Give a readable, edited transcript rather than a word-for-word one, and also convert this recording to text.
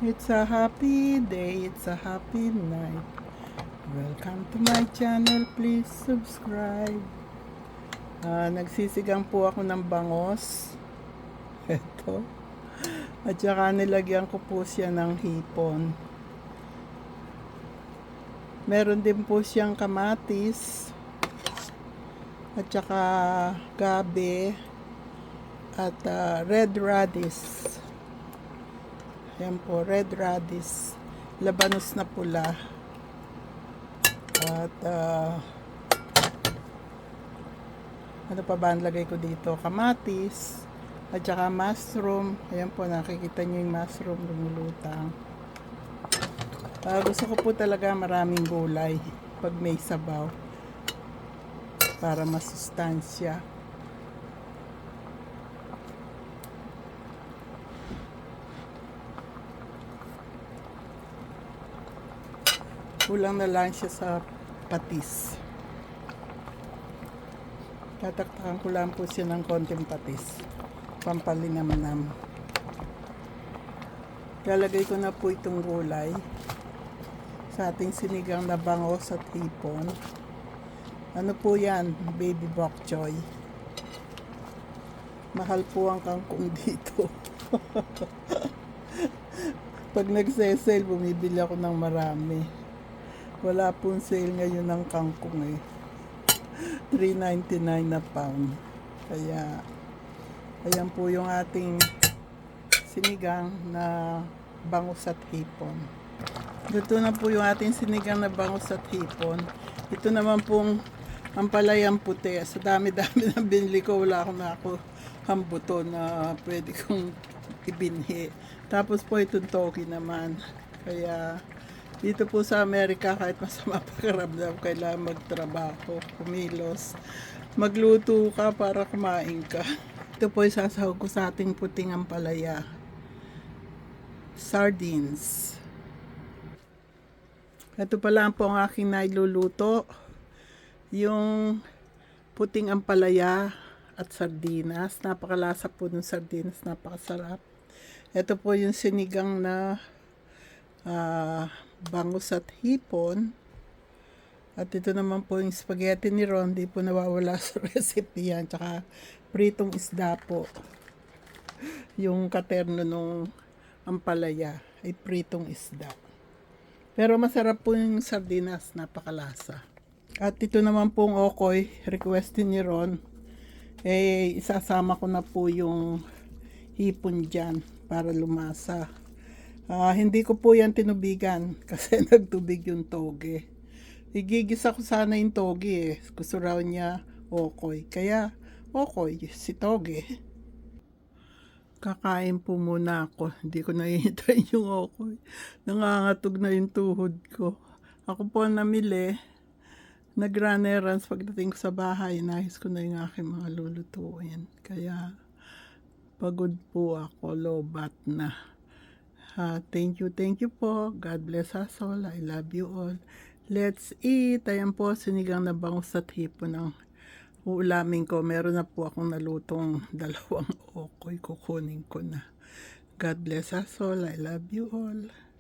It's a happy day, it's a happy night. Welcome to my channel, please subscribe. Nagsisigang po ako ng bangos. Ito. At saka nilagyan ko po siya ng hipon. Meron din po siyang kamatis. At saka gabi. At red radish. Ayan po, red radish. Labanos na pula. At ano pa ba ang lagay ko dito? Kamatis. At saka mushroom. Ayan po, nakikita nyo yung mushroom lumulutang. Gusto ko po talaga maraming gulay pag may sabaw. Para masustansya. Kulang na lang siya sa patis. Tataktakan ko lang po siya ng konting patis. Pampalinamnam. Lalagay ko na po itong gulay sa ating sinigang na bangos at hipon. Ano po yan? Baby bok choy. Mahal po ang kangkong dito. Pag nagse-sale, bumibili ako ng marami. Wala pong sale ngayon ng kangkong eh. $3.99 na pound. Kaya, ayan po yung ating sinigang na bangus at hipon. Luto na po yung ating sinigang na bangus at hipon. Ito naman pong ampalayang puti. Sa dami-dami na binili ko, wala akong hambuto na pwede kong ibinhi. Tapos po itong togi naman. Kaya, dito po sa Amerika, kahit masama pakiramdam, kailangan magtrabaho, kumilos. Magluto ka para kumain ka. Ito po isasahog ko sa ating puting ampalaya. Sardines. Ito pala po ang aking nailuluto. Yung puting ampalaya at sardinas. Napakalasa po ng sardinas, napakasarap. Ito po yung sinigang na bangus at hipon. At ito naman po yung spaghetti ni Ron. Di po nawawala sa recipe yan. Tsaka pritong isda po. Yung katerno nung ampalaya ay pritong isda. Pero masarap po yung sardinas. Napakalasa. At ito naman pong okoy. Requestin ni Ron. Isasama ko na po yung hipon dyan para lumasa. Hindi ko po yan tinubigan kasi nagtubig yung toge. Igigisa ko sana yung toge eh. Gusto raw niya okoy. Kaya okoy, si toge. Kakain po muna ako. Hindi ko nahihintay yung okoy. Nangangatog na yung tuhod ko. Ako po namili. Nag-run errands pagdating ko sa bahay. Nahis ko na yung aking mga lulutuin. Kaya pagod po ako. Lobat na. Thank you po. God bless us all. I love you all. Let's eat. Ayan po, sinigang na bangus at hipon ang uulamin ko. Meron na po akong nalutong 2 okoy. Kukunin ko na. God bless us all. I love you all.